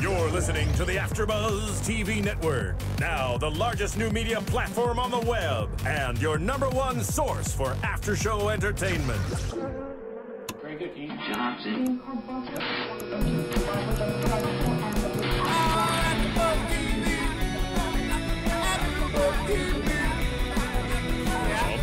You're listening to the AfterBuzz TV network, now the largest new media platform on the web, and your #1 source for after-show entertainment. Very good, Ian Johnson. From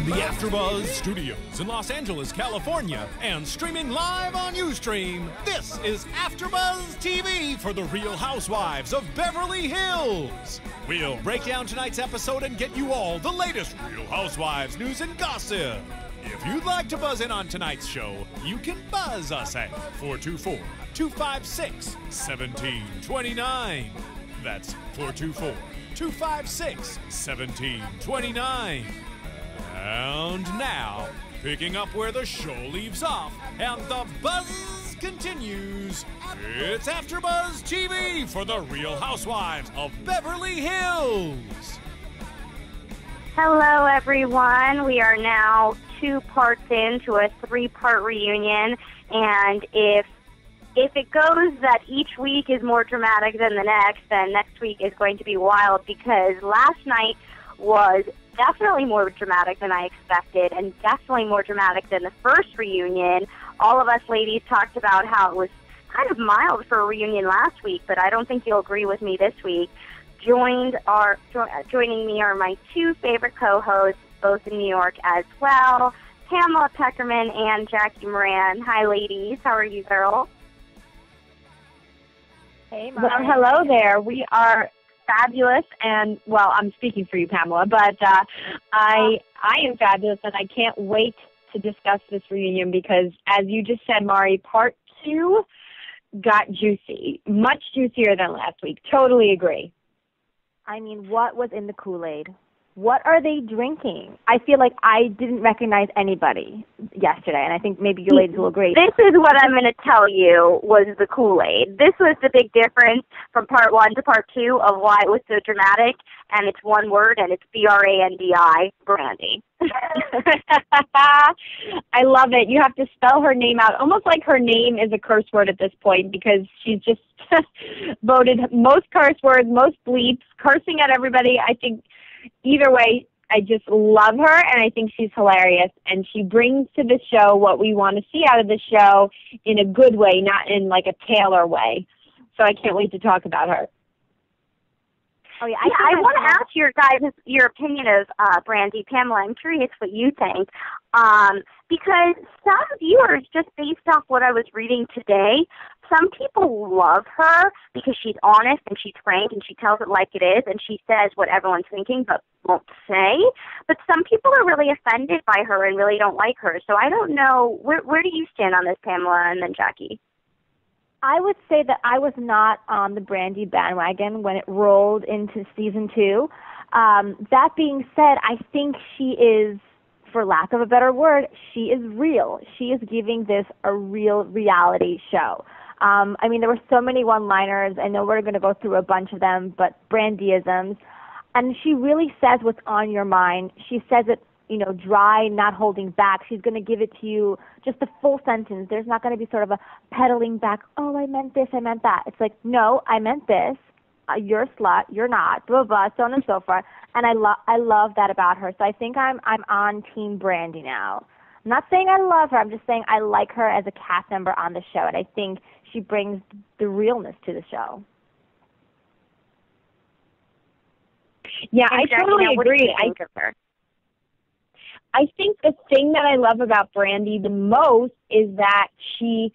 the AfterBuzz Studios in Los Angeles, California, and streaming live on Ustream, this is AfterBuzz TV for the Real Housewives of Beverly Hills. We'll break down tonight's episode and get you all the latest Real Housewives news and gossip. If you'd like to buzz in on tonight's show, you can buzz us at 424-256-1729. That's 424-256-1729. And now, picking up where the show leaves off and the buzz continues, it's AfterBuzz TV for the Real Housewives of Beverly Hills. Hello, everyone. We are now 2 parts into a 3-part reunion, and if it goes that each week is more dramatic than the next, then next week is going to be wild, because last night was definitely more dramatic than I expected, and definitely more dramatic than the first reunion. All of us ladies talked about how it was kind of mild for a reunion last week, but I don't think you'll agree with me this week. Joining me are my 2 favorite co-hosts, both in New York as well, Pamela Pekerman and Jackie Miranne. Hi, ladies. How are you, girls? Hey, Mari. Well, hello there. We are fabulous, and, well, I'm speaking for you, Pamela, but I am fabulous, and I can't wait to discuss this reunion because, as you just said, Mari, part 2 got juicy, much juicier than last week. Totally agree. I mean, what was in the Kool-Aid? What are they drinking? I feel like I didn't recognize anybody yesterday, and I think maybe you ladies will agree. This is what I'm going to tell you was the Kool-Aid. This was the big difference from part 1 to part 2 of why it was so dramatic, and it's one word, and it's Brandi, Brandi. I love it. You have to spell her name out, almost like her name is a curse word at this point, because she's just voted most curse words, most bleeps, cursing at everybody. I think either way, I just love her, and I think she's hilarious, and she brings to the show what we want to see out of the show in a good way, not in like a Taylor way. So I can't wait to talk about her. Oh, yeah, I want to ask your opinion of Brandi. Pamela, I'm curious what you think, because some viewers, just based off what I was reading today, some people love her because she's honest and she's frank and she tells it like it is and she says what everyone's thinking but won't say. But some people are really offended by her and really don't like her. So I don't know. Where do you stand on this, Pamela, and then Jackie? I would say that I was not on the Brandi bandwagon when it rolled into season 2. That being said, I think she is, for lack of a better word, she is real. She is giving this a real reality show. I mean, there were so many one-liners. I know we're going to go through a bunch of them, but Brandiisms. And she really says what's on your mind. She says it, you know, dry, not holding back. She's going to give it to you just a full sentence. There's not going to be sort of a peddling back, oh, I meant this, I meant that. It's like, no, I meant this. You're a slut, you're not, blah, blah, so on and so forth. And I love that about her. So I think I'm on Team Brandi now. I'm not saying I love her. I'm just saying I like her as a cast member on the show, and I think she brings the realness to the show. Yeah, I totally agree. I think the thing that I love about Brandi the most is that she,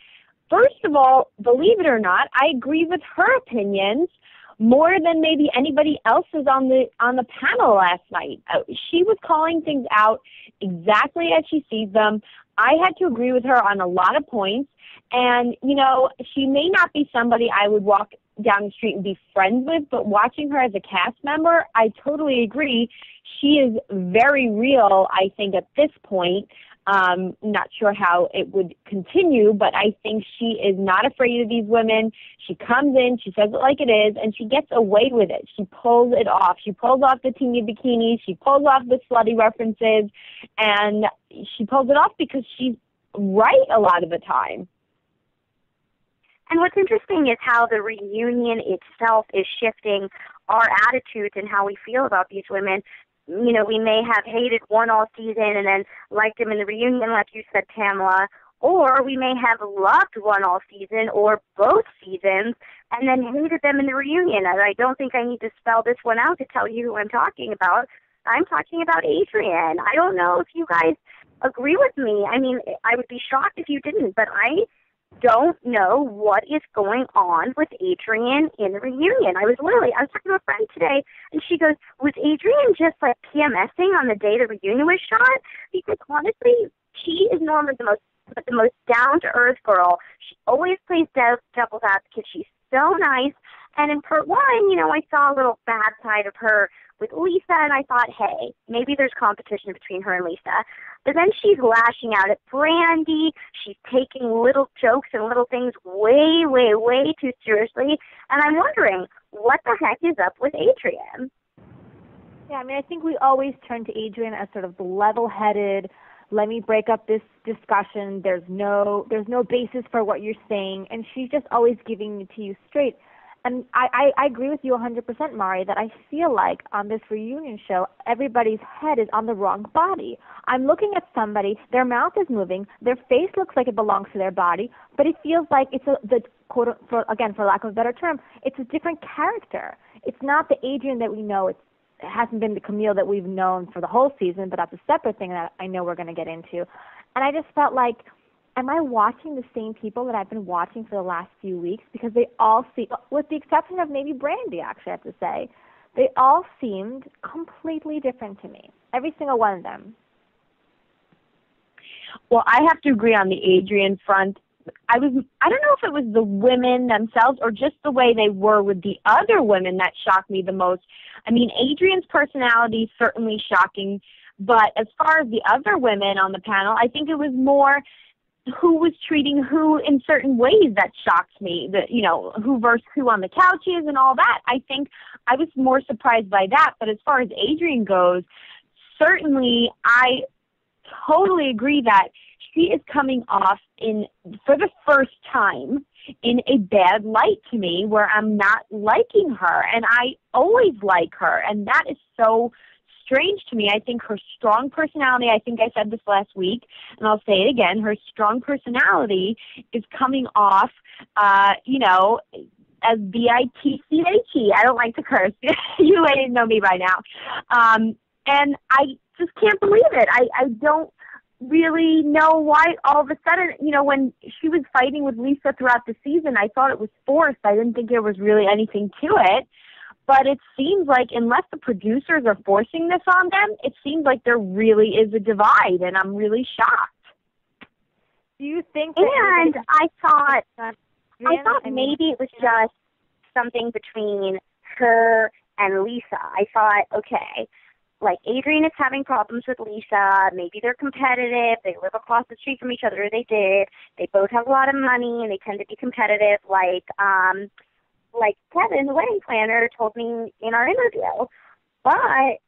first of all, believe it or not, I agree with her opinions more than maybe anybody else's on the panel last night. She was calling things out exactly as she sees them. I had to agree with her on a lot of points. And, you know, she may not be somebody I would walk down the street and be friends with, but watching her as a cast member, I totally agree. She is very real, I think, at this point. Not sure how it would continue, but I think she is not afraid of these women. She comes in, she says it like it is, and she gets away with it. She pulls it off. She pulls off the teeny bikinis. She pulls off the slutty references, and she pulls it off because she's right a lot of the time. And what's interesting is how the reunion itself is shifting our attitudes and how we feel about these women. You know, we may have hated one all season and then liked them in the reunion, like you said, Pamela, or we may have loved one all season or both seasons and then hated them in the reunion. And I don't think I need to spell this one out to tell you who I'm talking about. I'm talking about Adrienne. I don't know if you guys agree with me. I mean, I would be shocked if you didn't, but I don't know what is going on with Adrienne in the reunion. I was talking to a friend today, and she goes, was Adrienne just like PMSing on the day the reunion was shot? Because honestly, she is normally the most down-to-earth girl. She always plays devil's advocate. She's so nice. And in part one, you know, I saw a little bad side of her with Lisa, and I thought, hey, maybe there's competition between her and Lisa. But then she's lashing out at Brandi. She's taking little jokes and little things way, way, way too seriously. And I'm wondering, what the heck is up with Adrienne? Yeah, I mean, I think we always turn to Adrienne as sort of the level-headed, let me break up this discussion. There's no basis for what you're saying. And she's just always giving it to you straight. And I agree with you 100%, Mari, that I feel like on this reunion show, everybody's head is on the wrong body. I'm looking at somebody, their mouth is moving, their face looks like it belongs to their body, but it feels like it's for lack of a better term, it's a different character. It's not the Adrienne that we know. It hasn't been the Camille that we've known for the whole season, but that's a separate thing that I know we're going to get into. And I just felt like, am I watching the same people that I've been watching for the last few weeks? Because they all seem, with the exception of maybe Brandi, actually, I have to say, they all seemed completely different to me. Every single one of them. Well, I have to agree on the Adrienne front. I don't know if it was the women themselves or just the way they were with the other women that shocked me the most. I mean, Adrienne's personality is certainly shocking, but as far as the other women on the panel, I think it was more who was treating who in certain ways that shocked me, who versus who on the couches and all that. I think I was more surprised by that. But as far as Adrienne goes, certainly I totally agree that she is coming off for the first time in a bad light to me, where I'm not liking her, and I always like her, and that is so strange to me. I think her strong personality, I think I said this last week, and I'll say it again, her strong personality is coming off, as B-I-T-C-H-E. I don't like to curse. You didn't know me by now. And I just can't believe it. I don't really know why all of a sudden, when she was fighting with Lisa throughout the season, I thought it was forced. I didn't think there was really anything to it. But it seems like unless the producers are forcing this on them, it seems like there really is a divide, and I'm really shocked. Do you think that I thought maybe it was just something between her and Lisa. I thought, okay, like Adrienne is having problems with Lisa. Maybe they're competitive. They live across the street from each other. They did. They both have a lot of money, and they tend to be competitive. Like Kevin, the wedding planner, told me in our interview. But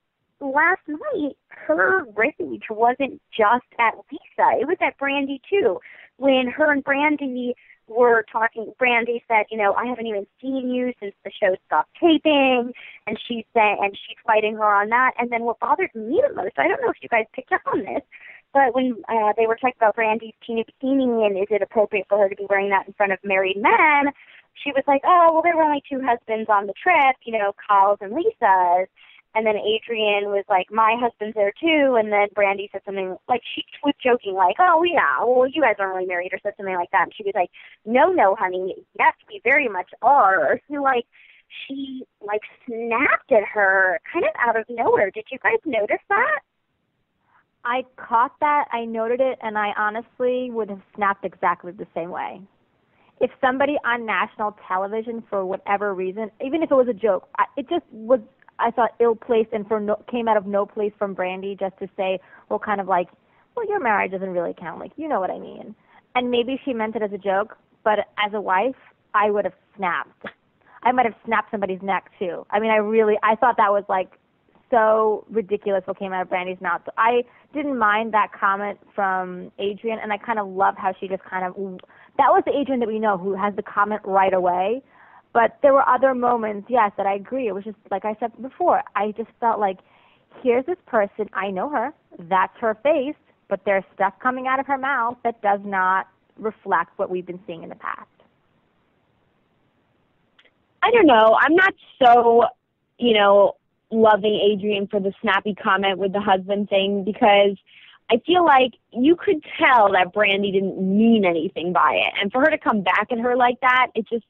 last night, her rage wasn't just at Lisa. It was at Brandi, too. When her and Brandi were talking, Brandi said, I haven't even seen you since the show stopped taping. And she said, and she's fighting her on that. And then what bothered me the most, I don't know if you guys picked up on this, but when they were talking about Brandi's teeny bikini and is it appropriate for her to be wearing that in front of married men, she was like, oh, well, there were only two husbands on the trip, Kyle's and Lisa's. And then Adrienne was like, my husband's there too. And then Brandi said something like, she was joking like, oh, yeah, well, you guys aren't really married, or said something like that. And she was like, no, honey, yes, we very much are. So, she snapped at her kind of out of nowhere. Did you guys notice that? I caught that. I noted it, and I honestly would have snapped exactly the same way. If somebody on national television, for whatever reason, even if it was a joke, it just was, I thought, ill-placed and came out of no place from Brandi just to say, well, kind of like, well, your marriage doesn't really count. Like, you know what I mean. And maybe she meant it as a joke, but as a wife, I would have snapped. I might have snapped somebody's neck, too. I mean, I thought that was, so ridiculous what came out of Brandi's mouth. So I didn't mind that comment from Adrienne, and I kind of love how she just kind of, that was the Adrienne that we know who has the comment right away. But there were other moments, yes, that I agree. It was just, like I said before, I just felt like, here's this person, I know her, that's her face, but there's stuff coming out of her mouth that does not reflect what we've been seeing in the past. I don't know. I'm not so, loving Adrienne for the snappy comment with the husband thing, because I feel like you could tell that Brandi didn't mean anything by it. And for her to come back at her like that, it just,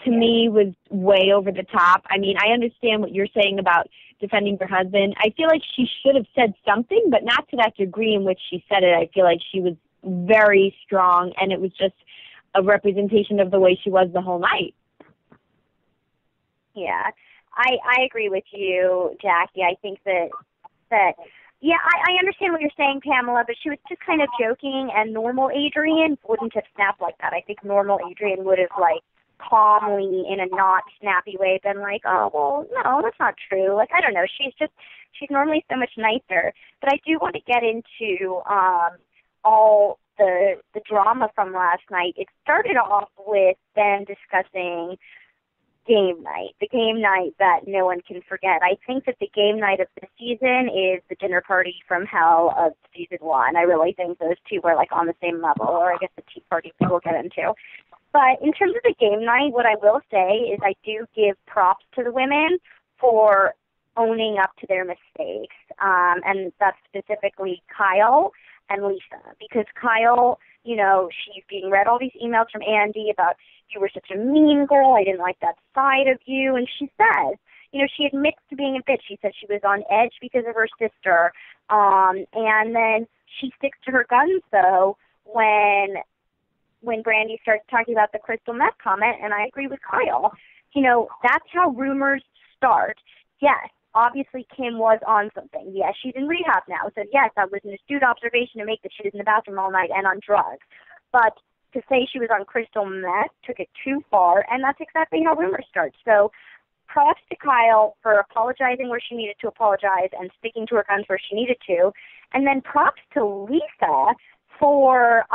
to me, was way over the top. I mean, I understand what you're saying about defending her husband. I feel like she should have said something, but not to that degree in which she said it. I feel like she was very strong, and it was just a representation of the way she was the whole night. Yeah, I agree with you, Jackie. I think that yeah, I understand what you're saying, Pamela, but she was just kind of joking, and normal Adrienne wouldn't have snapped like that. I think normal Adrienne would have, like, calmly, in a not snappy way, been like, oh, well, no, that's not true. Like, I don't know. She's normally so much nicer. But I do want to get into all the drama from last night. It started off with them discussing game night, the game night that no one can forget. I think that the game night of this season is the dinner party from hell of season 1. I really think those two were, like, on the same level, or I guess the tea party we'll get into. But in terms of the game night, what I will say is I do give props to the women for owning up to their mistakes, and that's specifically Kyle and Lisa, because Kyle, she's being read all these emails from Andy about, you were such a mean girl, I didn't like that side of you, and she says, she admits to being a bitch. She said she was on edge because of her sister, and then she sticks to her guns, though, when Brandi starts talking about the crystal meth comment, and I agree with Kyle. That's how rumors start. Yes, obviously Kim was on something. Yes, she's in rehab now. So, yes, that was an astute observation to make that she was in the bathroom all night and on drugs. But to say she was on crystal meth took it too far, and that's exactly how rumors start. So props to Kyle for apologizing where she needed to apologize and sticking to her guns where she needed to. And then props to Lisa for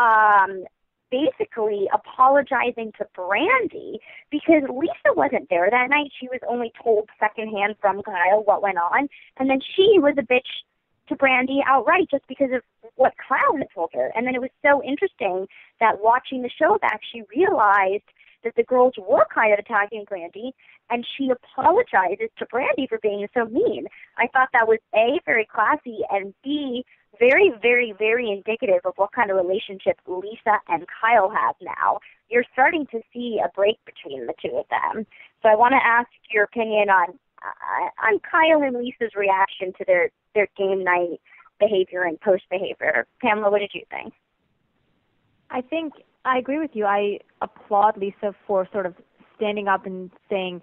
basically apologizing to Brandi, because Lisa wasn't there that night. She was only told secondhand from Kyle what went on, and then she was a bitch to Brandi outright just because of what Kyle had told her. And then it was so interesting that watching the show back, she realized that the girls were kind of attacking Brandi, and she apologizes to Brandi for being so mean. I thought that was A, very classy, and B, very, very, very indicative of what kind of relationship Lisa and Kyle have now. You're starting to see a break between the two of them. So I want to ask your opinion on Kyle and Lisa's reaction to their game night behavior and post behavior. Pamela, what did you think? I think I agree with you. I applaud Lisa for sort of standing up and saying,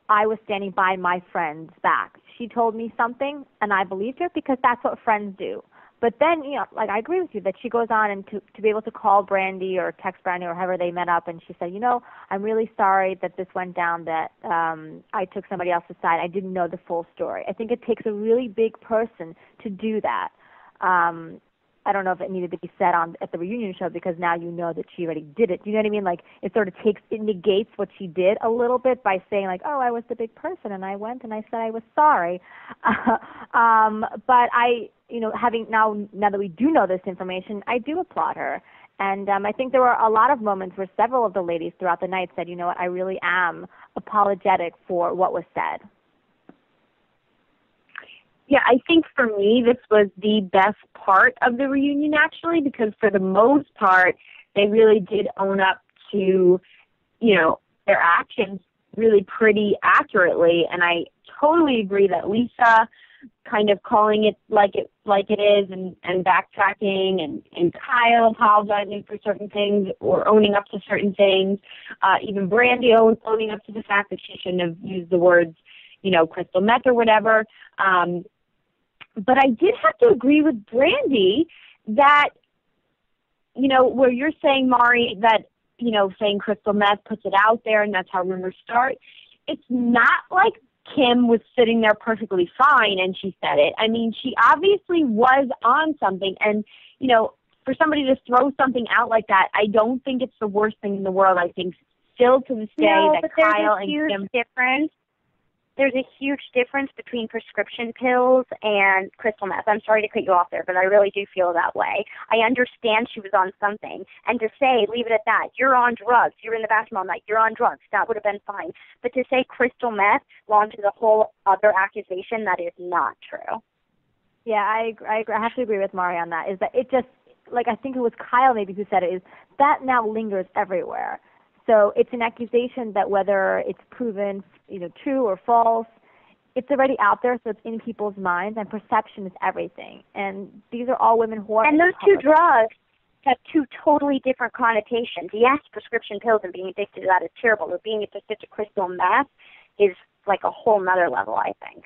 I was standing by my friend's back. She told me something, and I believed her because that's what friends do. But then, I agree with you that she goes on and to be able to call Brandi or text Brandi or however they met up, and she said, I'm really sorry that this went down, that I took somebody else's side. I didn't know the full story. I think it takes a really big person to do that. I don't know if it needed to be said at the reunion show, because now you know that she already did it. Do you know what I mean? Like, it sort of it negates what she did a little bit by saying, like, oh, I was the big person, and I went and I said I was sorry. But having now that we do know this information, I do applaud her. And I think there were a lot of moments where several of the ladies throughout the night said, what, I really am apologetic for what was said. Yeah, I think for me this was the best part of the reunion, actually, because for the most part they really did own up to, their actions really pretty accurately. And I totally agree that Lisa kind of calling it like it is and backtracking, and Kyle apologizing for certain things or owning up to certain things, even Brandi owning up to the fact that she shouldn't have used the words, crystal meth or whatever. But I did have to agree with Brandi that, where you're saying, Mari, that, saying crystal meth puts it out there and that's how rumors start. It's not like Kim was sitting there perfectly fine and she said it. I mean, she obviously was on something. And, you know, for somebody to throw something out like that, I don't think it's the worst thing in the world. I think still to this day that Kyle and Kim... There's a huge difference between prescription pills and crystal meth. I'm sorry to cut you off there, but I really do feel that way. I understand she was on something. And to say, leave it at that, you're on drugs, you're in the bathroom all night, you're on drugs, that would have been fine. But to say crystal meth launches a whole other accusation, that is not true. Yeah, I have to agree with Mari on that, is that it just, like I think it was Kyle maybe who said it, is that now lingers everywhere. So it's an accusation that whether it's proven, you know, true or false, it's already out there, so it's in people's minds, and perception is everything. And these are all women who are... And those two drugs have two totally different connotations. Yes, prescription pills and being addicted to that is terrible, but being addicted to crystal meth is like a whole nother level, I think.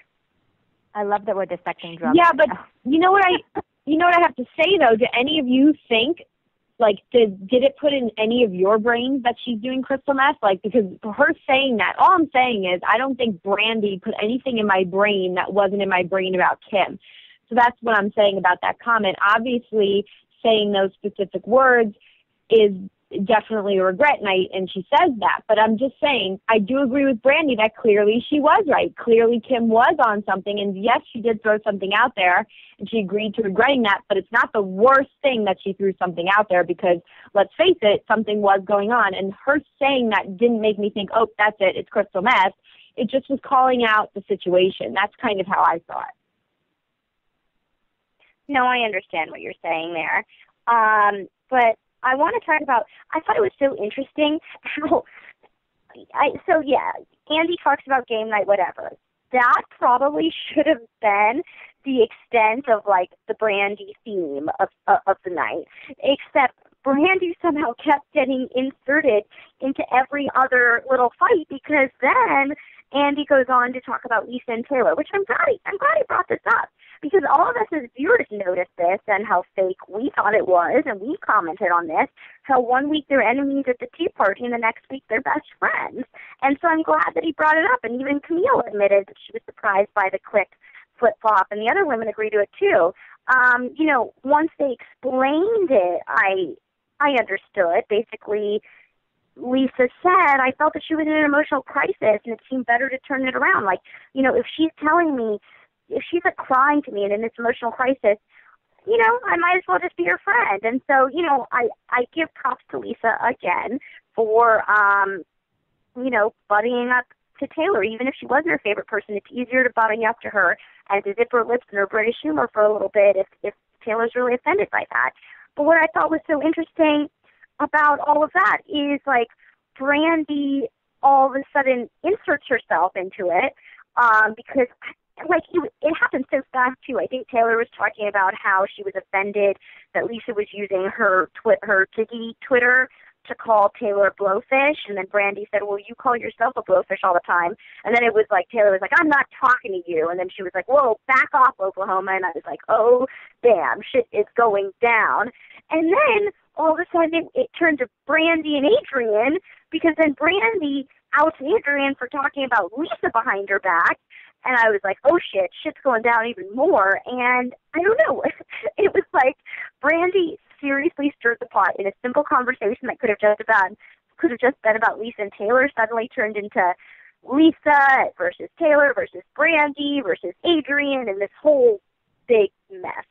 I love that we're dissecting drugs. Yeah, but you know what I have to say, though? Do any of you think... Like, did it put in any of your brains that she's doing crystal meth? Like, because for her saying that, all I'm saying is I don't think Brandi put anything in my brain that wasn't in my brain about Kim. So that's what I'm saying about that comment. Obviously, saying those specific words is definitely a regret, and she says that. But I'm just saying, I do agree with Brandi that clearly she was right. Clearly Kim was on something, and yes, she did throw something out there, and she agreed to regretting that, but it's not the worst thing that she threw something out there because, let's face it, something was going on, and her saying that didn't make me think, oh, that's it, it's crystal meth. It just was calling out the situation. That's kind of how I saw it. No, I understand what you're saying there. But I want to talk about, I thought it was so interesting how, Andy talks about game night, whatever. That probably should have been the extent of, like, the Brandi theme of the night, except Brandi somehow kept getting inserted into every other little fight because then Andy goes on to talk about Lisa and Taylor, which I'm glad he brought this up. Because all of us as viewers noticed this and how fake we thought it was, and we commented on this, how one week they're enemies at the tea party and the next week they're best friends. And so I'm glad that he brought it up, and even Camille admitted that she was surprised by the quick flip-flop, and the other women agree to it too. You know, once they explained it, I understood. Basically, Lisa said, I felt that she was in an emotional crisis, and it seemed better to turn it around. Like, you know, if she's telling me, if she's like crying to me and in this emotional crisis, you know, I might as well just be her friend. And so, you know, I give props to Lisa again for, you know, buddying up to Taylor. Even if she wasn't her favorite person, it's easier to buddy up to her and to zip her lips in her British humor for a little bit if Taylor's really offended by that. But what I thought was so interesting about all of that is, like, Brandi all of a sudden inserts herself into it because, like, it happened so fast, too. I think Taylor was talking about how she was offended that Lisa was using her Tiggy Twitter to call Taylor blowfish, and then Brandi said, well, you call yourself a blowfish all the time. And then it was like, Taylor was like, I'm not talking to you. And then she was like, whoa, back off, Oklahoma. And I was like, oh, damn, shit is going down. And then all of a sudden it turned to Brandi and Adrienne, because then Brandi outs Adrienne for talking about Lisa behind her back. And I was like, oh, shit's going down even more. And I don't know. It was like Brandi seriously stirred the pot in a simple conversation that could have just been about Lisa and Taylor, suddenly turned into Lisa versus Taylor versus Brandi versus Adrienne, and this whole big mess.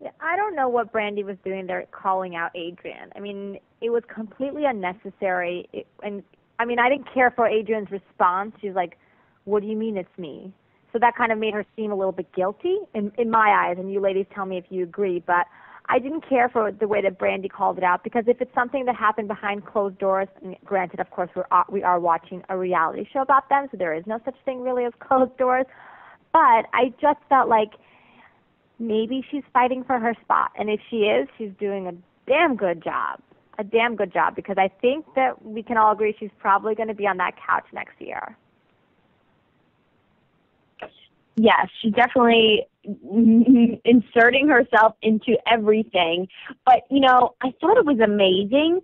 Yeah, I don't know what Brandi was doing there calling out Adrienne. I mean, it was completely unnecessary. I didn't care for Adrienne's response. She's like, what do you mean it's me? So that kind of made her seem a little bit guilty in my eyes, and you ladies tell me if you agree. But I didn't care for the way that Brandi called it out, because if it's something that happened behind closed doors, and granted, of course, we are watching a reality show about them, so there is no such thing really as closed doors. But I just felt like maybe she's fighting for her spot. And if she is, she's doing a damn good job. Because I think that we can all agree she's probably going to be on that couch next year. Yes, she's definitely inserting herself into everything. But, you know, I thought it was amazing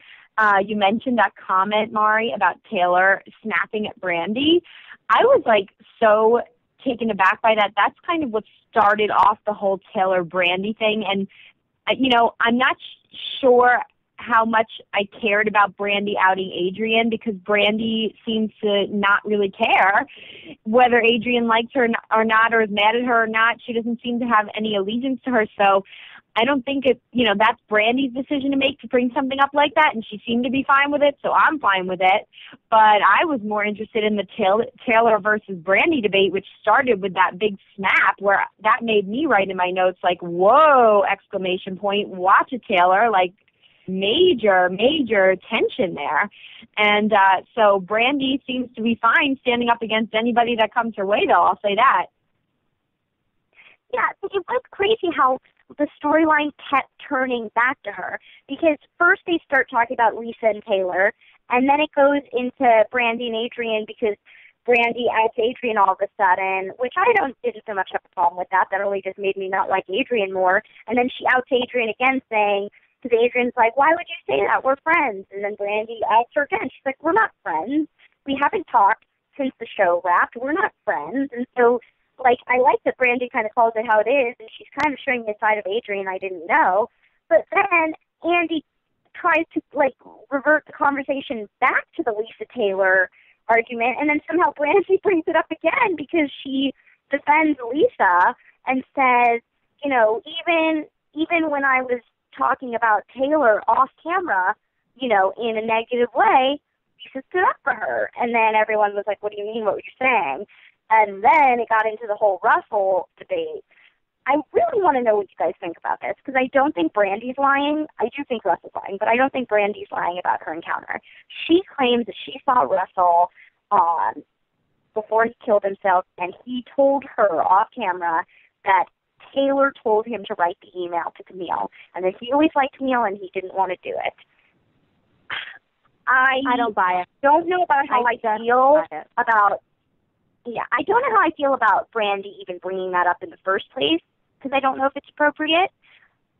you mentioned that comment, Mari, about Taylor snapping at Brandi. I was like so taken aback by that. That's kind of what started off the whole Taylor Brandi thing. And, I'm not sure how much I cared about Brandi outing Adrienne, because Brandi seems to not really care whether Adrienne likes her or not, or is mad at her or not. She doesn't seem to have any allegiance to her. So I don't think that's Brandi's decision to make, to bring something up like that, and she seemed to be fine with it, so I'm fine with it. But I was more interested in the Taylor versus Brandi debate, which started with that big snap, where that made me write in my notes, like, whoa, exclamation point, watch it, Taylor, like, major tension there. And so Brandi seems to be fine standing up against anybody that comes her way, though, I'll say that. Yeah, it was crazy how the storyline kept turning back to her, because first they start talking about Lisa and Taylor, and then it goes into Brandi and Adrienne, because Brandi outs Adrienne all of a sudden, which I didn't so much have a problem with that. That really just made me not like Adrienne more. And then she outs Adrienne again, saying, because Adrienne's like, why would you say that? We're friends. And then Brandi outs her again. She's like, we're not friends. We haven't talked since the show wrapped. We're not friends. And so, I like that Brandi kind of calls it how it is, and she's kind of showing the side of Adrienne I didn't know. But then Andy tries to, revert the conversation back to the Lisa Taylor argument, and then somehow Brandi brings it up again, because she defends Lisa and says, even when I was talking about Taylor off camera, in a negative way, Lisa stood up for her. And then everyone was like, what do you mean? What were you saying? And then it got into the whole Russell debate. I really want to know what you guys think about this, because I don't think Brandi's lying. I do think Russell's lying, but I don't think Brandi's lying about her encounter. She claims that she saw Russell before he killed himself, and he told her off camera that Taylor told him to write the email to Camille, and that he always liked Camille and he didn't want to do it. I don't buy it. Don't know about how I feel about... Yeah, I don't know how I feel about Brandi even bringing that up in the first place, because I don't know if it's appropriate,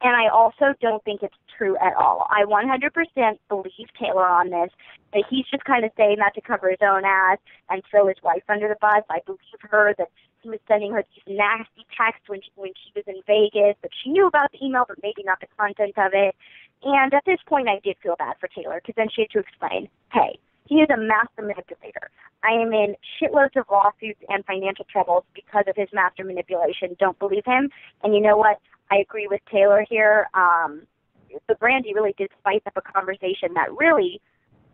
and I also don't think it's true at all. I 100% believe Taylor on this, that he's just kind of saying that to cover his own ass and throw his wife under the bus. I believe her that he was sending her these nasty texts when she was in Vegas, that she knew about the email, but maybe not the content of it. And at this point, I did feel bad for Taylor, because then she had to explain, hey, he is a master manipulator. I am in shitloads of lawsuits and financial troubles because of his master manipulation. Don't believe him. And you know what? I agree with Taylor here. But Brandi really did spice up a conversation that really,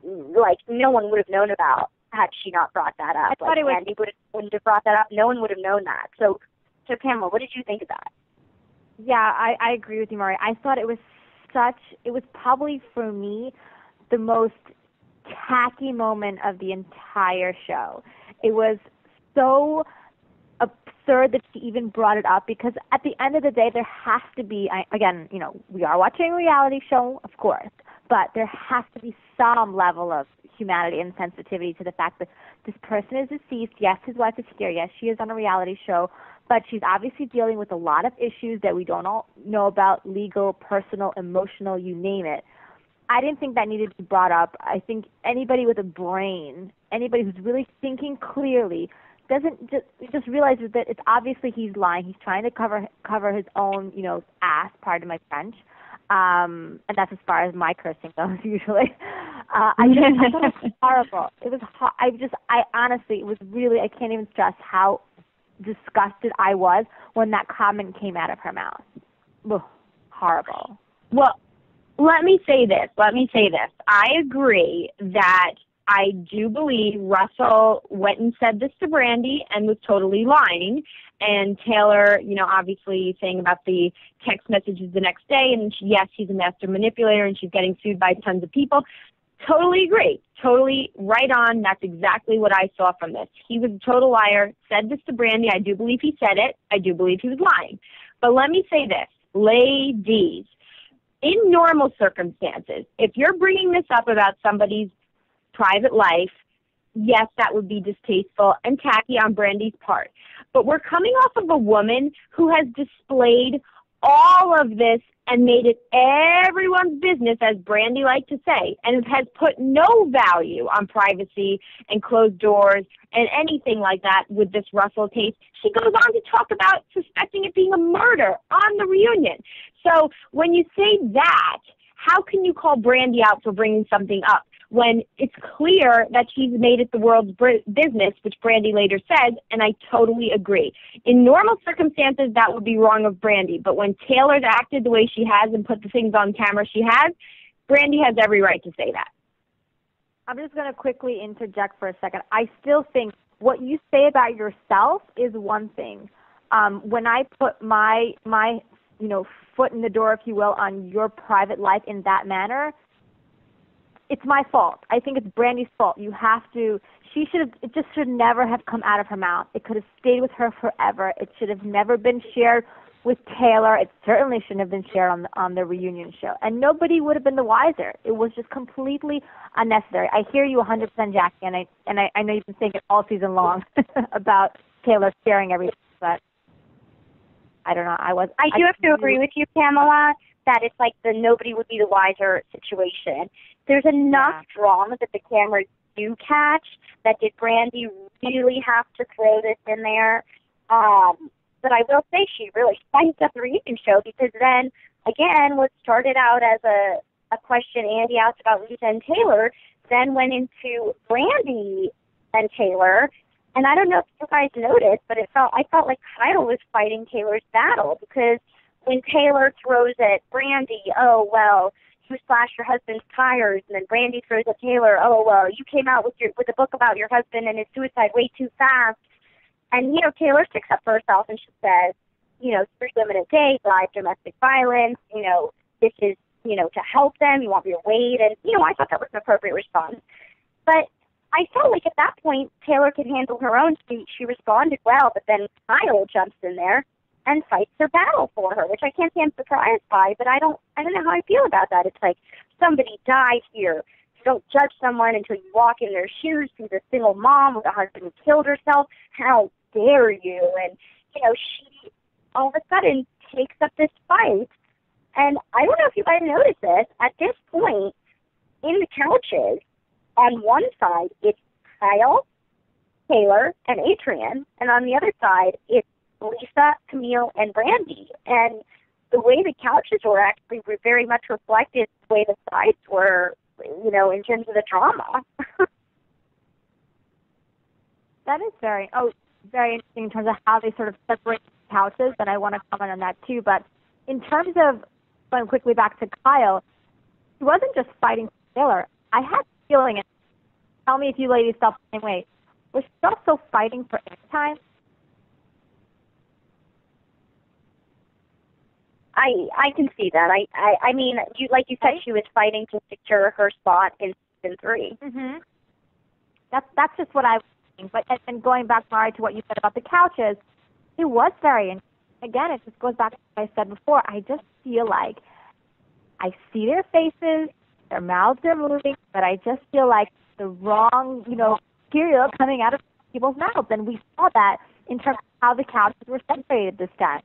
no one would have known about had she not brought that up. Brandi wouldn't have brought that up. No one would have known that. So Pamela, what did you think of that? Yeah, I agree with you, Mari. I thought it was probably, for me, the most tacky moment of the entire show. It was so absurd that she even brought it up, because at the end of the day, there has to be, again, we are watching a reality show, of course, but there has to be some level of humanity and sensitivity to the fact that this person is deceased. Yes, his wife is here. Yes, she is on a reality show, but she's obviously dealing with a lot of issues that we don't all know about, legal, personal, emotional, you name it. I didn't think that needed to be brought up. I think anybody with a brain, anybody who's really thinking clearly, doesn't just realizes that it's obviously he's lying. He's trying to cover his own, ass, pardon my French. And that's as far as my cursing goes usually. I thought it was horrible. It was I honestly, it was really, I can't even stress how disgusted I was when that comment came out of her mouth. Ugh, horrible. Well, let me say this. I agree that I do believe Russell went and said this to Brandi and was totally lying. And Taylor, obviously saying about the text messages the next day, and yes, she's a master manipulator and she's getting sued by tons of people. Totally agree. Totally right on. That's exactly what I saw from this. He was a total liar, said this to Brandi. I do believe he said it. I do believe he was lying. But let me say this, ladies. In normal circumstances, if you're bringing this up about somebody's private life, yes, that would be distasteful and tacky on Brandi's part. But we're coming off of a woman who has displayed all of this and made it everyone's business, as Brandi liked to say, and has put no value on privacy and closed doors and anything like that with this Russell case. She goes on to talk about suspecting it being a murder on the reunion. So when you say that, how can you call Brandi out for bringing something up when it's clear that she's made it the world's business, which Brandi later said, and I totally agree. In normal circumstances, that would be wrong of Brandi, but when Taylor's acted the way she has and put the things on camera she has, Brandi has every right to say that. I'm just going to quickly interject for a second. I still think what you say about yourself is one thing. When I put my foot in the door, if you will, on your private life in that manner, it's my fault. I think it's Brandi's fault. It just should never have come out of her mouth. It could have stayed with her forever. It should have never been shared with Taylor. It certainly shouldn't have been shared on the reunion show. And nobody would have been the wiser. It was just completely unnecessary. I hear you 100%, Jackie, and I know you've been saying it all season long about Taylor sharing everything, but I don't know. I do have to agree with you, Pamela, that it's like the nobody would be the wiser situation. There's enough drama that the cameras do catch that did Brandi really have to throw this in there. But I will say she really spiced up the reunion show, because then, again, what started out as a question Andy asked about Lisa and Taylor then went into Brandi and Taylor. And I don't know if you guys noticed, but I felt like Kyle was fighting Taylor's battle, because when Taylor throws at Brandi, oh, well, you slashed your husband's tires, and then Brandi throws at Taylor, oh, well, you came out with a book about your husband and his suicide way too fast. And, Taylor sticks up for herself, and she says, 3 women a day drive domestic violence, this is, to help them, you want your weight, and, I thought that was an appropriate response. But I felt like at that point, Taylor could handle her own. She responded well, but then Kyle jumps in there and fights her battle for her, which I can't say I'm surprised by, but I don't know how I feel about that. It's like, somebody died here. You don't judge someone until you walk in their shoes. She's a single mom with a husband who killed herself. How dare you? And, she all of a sudden takes up this fight. And I don't know if you guys noticed this. At this point, in the couches, on one side, it's Kyle, Taylor, and Adrienne, and on the other side, it's Lisa, Camille, and Brandi. And the way the couches were actually very much reflected the way the sides were, in terms of the drama. That is very interesting in terms of how they sort of separate the couches, and I want to comment on that too. But in terms of going quickly back to Kyle, he wasn't just fighting for Taylor. I had the feeling, and tell me if you ladies felt the same way, was she also fighting for airtime? I can see that. I mean, like you said, she was fighting to secure her spot in season 3. Mm-hmm. That's just what I was thinking. But and going back, Mari, to what you said about the couches, it was very interesting. Again, it just goes back to what I said before. I just feel like I see their faces, their mouths are moving, but I just feel like the wrong, material coming out of people's mouths. And we saw that in terms of how the couches were separated this time.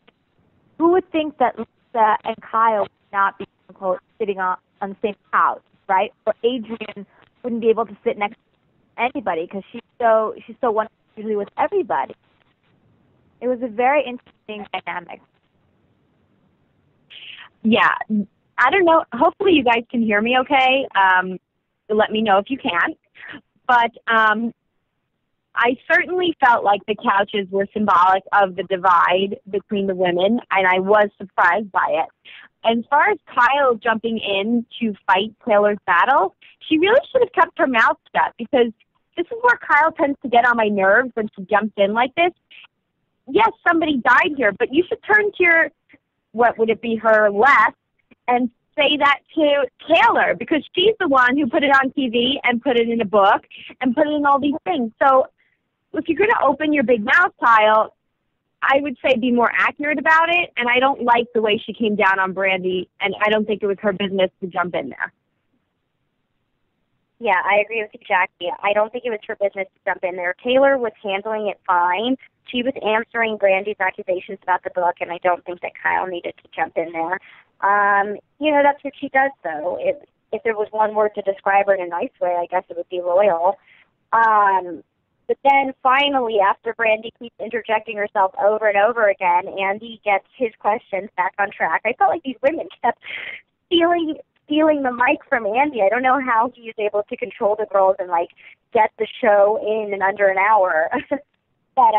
Who would think that Lisa and Kyle would not be, quote, sitting on the same couch, right? Or Adrienne wouldn't be able to sit next to anybody because she's so wonderful usually with everybody. It was a very interesting dynamic. Yeah. I don't know. Hopefully you guys can hear me okay. Let me know if you can. But I certainly felt like the couches were symbolic of the divide between the women, and I was surprised by it. As far as Kyle jumping in to fight Taylor's battle, she really should have kept her mouth shut, because this is where Kyle tends to get on my nerves when she jumps in like this. Yes, somebody died here, but you should turn to your, what would it be, her left, and say that to Taylor, because she's the one who put it on TV and put it in a book and put it in all these things. So if you're going to open your big mouth, Kyle, I would say be more accurate about it. And I don't like the way she came down on Brandi, and I don't think it was her business to jump in there. Yeah, I agree with you, Jackie. I don't think it was her business to jump in there. Taylor was handling it fine, she was answering Brandi's accusations about the book, and I don't think that Kyle needed to jump in there. That's what she does, though. If there was one word to describe her in a nice way, I guess it would be loyal. But then finally, after Brandi keeps interjecting herself over and over again, Andy gets his questions back on track. I felt like these women kept stealing the mic from Andy. I don't know how he was able to control the girls and, get the show in under an hour. But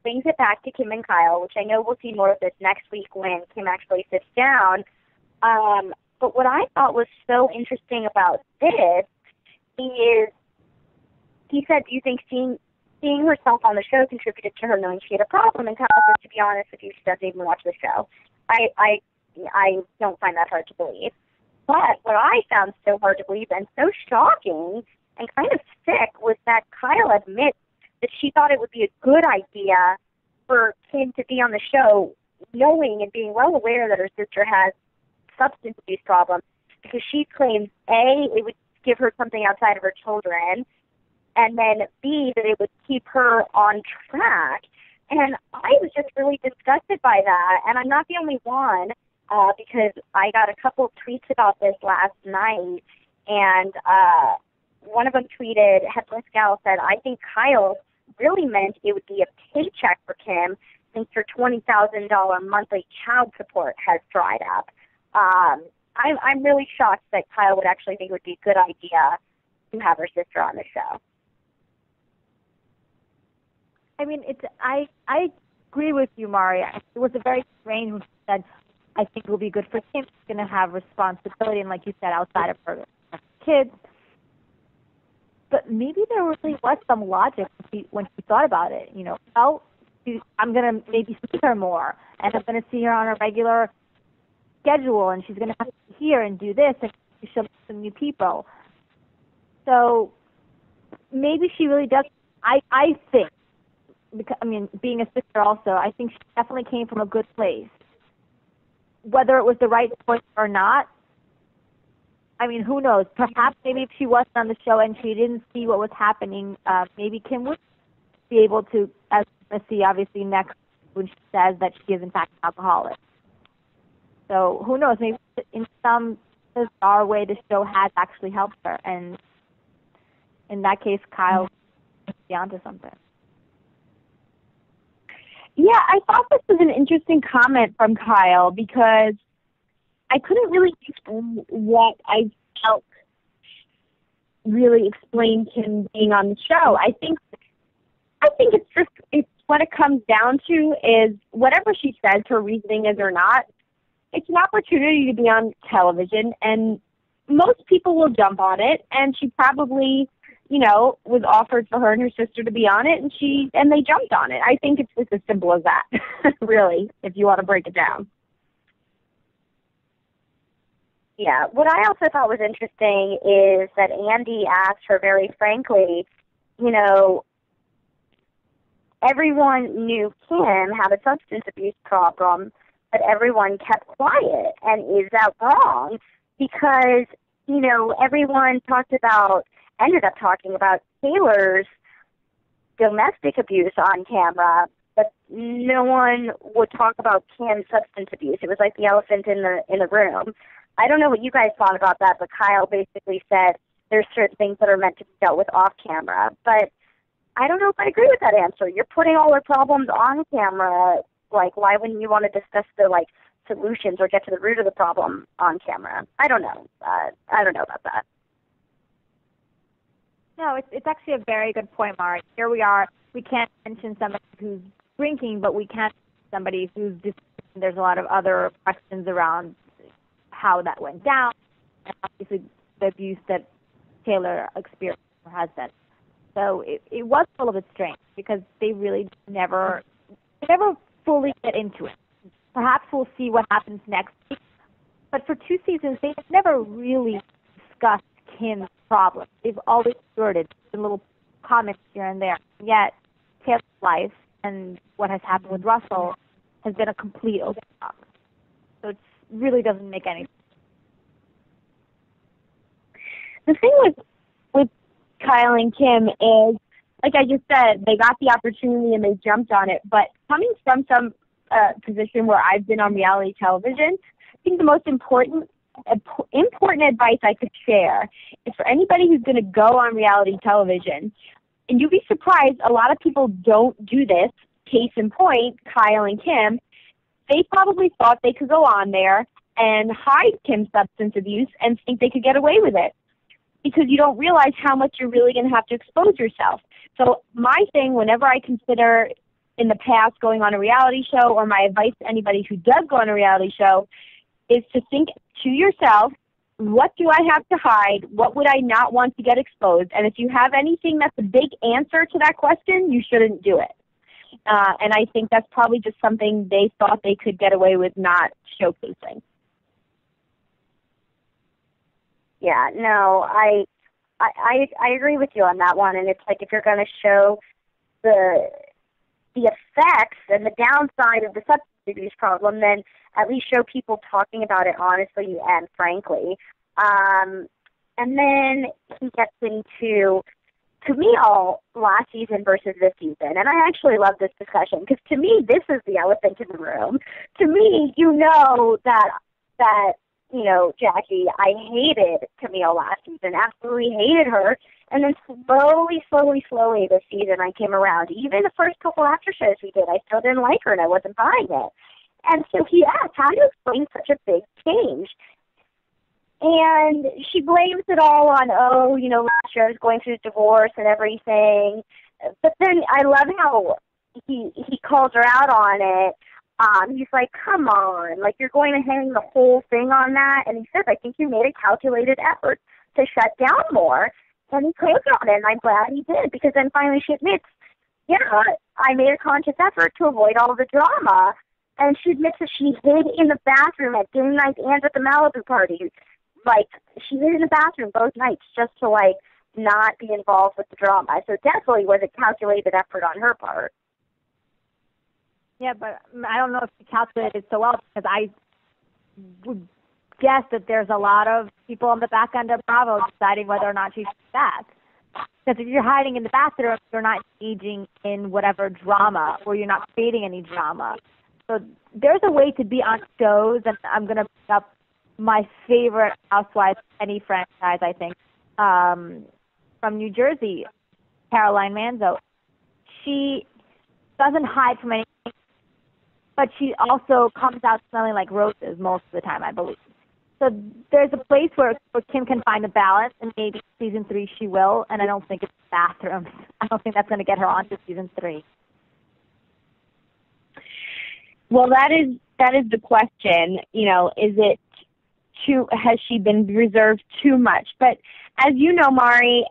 brings it back to Kim and Kyle, which I know we'll see more of this next week when Kim actually sits down. But what I thought was so interesting about this is he said, do you think seeing herself on the show contributed to her knowing she had a problem? And Kyle said, to be honest with you, she doesn't even watch the show. I don't find that hard to believe. But what I found so hard to believe and so shocking and kind of sick was that Kyle admits that she thought it would be a good idea for Kim to be on the show, knowing and being well aware that her sister has substance abuse problems, because she claims, A, it would give her something outside of her children, and then B, that it would keep her on track. And I was just really disgusted by that. And I'm not the only one, because I got a couple of tweets about this last night. And one of them tweeted, Headless Gal said, I think Kyle really meant it would be a paycheck for Kim since her $20,000 monthly child support has dried up. I'm really shocked that Kyle would actually think it would be a good idea to have her sister on the show. I mean, I agree with you, Mari. It was a very strange when she said, I think it will be good for Kim. She's going to have responsibility, and like you said, outside of her kids. But maybe there really was some logic when she thought about it. I'm going to maybe see her more, and I'm going to see her on a regular schedule, and she's going to have to be here and do this, and she'll meet some new people. So maybe she really does. I think, because, being a sister also, I think she definitely came from a good place. Whether it was the right choice or not, who knows? Perhaps maybe if she wasn't on the show and she didn't see what was happening, maybe Kim would be able to, as we see obviously next when she says that she is in fact an alcoholic. So who knows? Maybe in some bizarre way the show has actually helped her, and in that case, Kyle is onto something. Yeah, I thought this was an interesting comment from Kyle, because I couldn't really explain what I felt really explained him being on the show. I think it's what it comes down to is whatever she says her reasoning is or not, it's an opportunity to be on television, and most people will jump on it, and she probably, was offered for her and her sister to be on it, and they jumped on it. I think it's just as simple as that, really, if you want to break it down. Yeah, what I also thought was interesting is that Andy asked her very frankly, everyone knew Kim had a substance abuse problem, but everyone kept quiet. And is that wrong? Because, everyone ended up talking about Taylor's domestic abuse on camera, but no one would talk about Kim's substance abuse. It was like the elephant in the room. I don't know what you guys thought about that, but Kyle basically said there's certain things that are meant to be dealt with off camera. But I don't know if I agree with that answer. You're putting all our problems on camera. Why wouldn't you want to discuss the, solutions or get to the root of the problem on camera? I don't know. I don't know about that. No, it's actually a very good point, Mari. Here we are. We can't mention somebody who's drinking, but we can't mention somebody who's just, there's a lot of other questions around how that went down, and obviously the abuse that Taylor experienced from her husband. So it was full of its strengths, because they really never fully get into it. Perhaps we'll see what happens next week, but for 2 seasons, they've never really discussed Kim's problems. They've always skirted little comments here and there. Yet Taylor's life and what has happened with Russell has been a complete open book. So it really doesn't make any sense. The thing with Kyle and Kim is like I just said, they got the opportunity and they jumped on it. But coming from some position where I've been on reality television, I think the most important advice I could share is for anybody who's going to go on reality television, and you'd be surprised, a lot of people don't do this. Case in point, Kyle and Kim, they probably thought they could go on there and hide Kim's substance abuse and think they could get away with it, because you don't realize how much you're really going to have to expose yourself. So my thing, whenever I consider in the past going on a reality show, or my advice to anybody who does go on a reality show, is to think to yourself, what do I have to hide? What would I not want to get exposed? And if you have anything that's a big answer to that question, you shouldn't do it. And I think that's probably just something they thought they could get away with not showcasing. Yeah, no, I agree with you on that one. And it's like, if you're going to show the effects and the downside of the substance abuse problem, then at least show people talking about it honestly and frankly. And then he gets into Camille last season versus this season. And I actually love this discussion, because to me, this is the elephant in the room. To me, that you know, Jackie, I hated Camille last season, absolutely hated her. And then slowly this season I came around. Even the first couple after shows we did, I still didn't like her and I wasn't buying it. And so he asked, how do you explain such a big change? And she blames it all on, last year I was going through a divorce and everything. But then I love how he calls her out on it. He's like, come on, like, you're going to hang the whole thing on that? And he says, I think you made a calculated effort to shut down more. And he calls on it, and I'm glad he did, because then finally she admits, yeah, I made a conscious effort to avoid all the drama. And she admits that she hid in the bathroom at game night and at the Malibu party. Like, she hid in the bathroom both nights just to, like, not be involved with the drama. So it definitely was a calculated effort on her part. Yeah, but I don't know if she calculated so well, because I would guess that there's a lot of people on the back end of Bravo deciding whether or not she's back. Because if you're hiding in the bathroom, you're not engaging in whatever drama, or you're not creating any drama. So there's a way to be on shows, and I'm going to pick up my favorite housewife, any franchise, I think, from New Jersey, Caroline Manzo. She doesn't hide from anything, but she also comes out smelling like roses most of the time, I believe. So there's a place where Kim can find a balance, and maybe season 3 she will, and I don't think it's bathrooms. I don't think that's going to get her on to season 3. Well, that is the question. You know, has she been reserved too much? But as you know, Mari,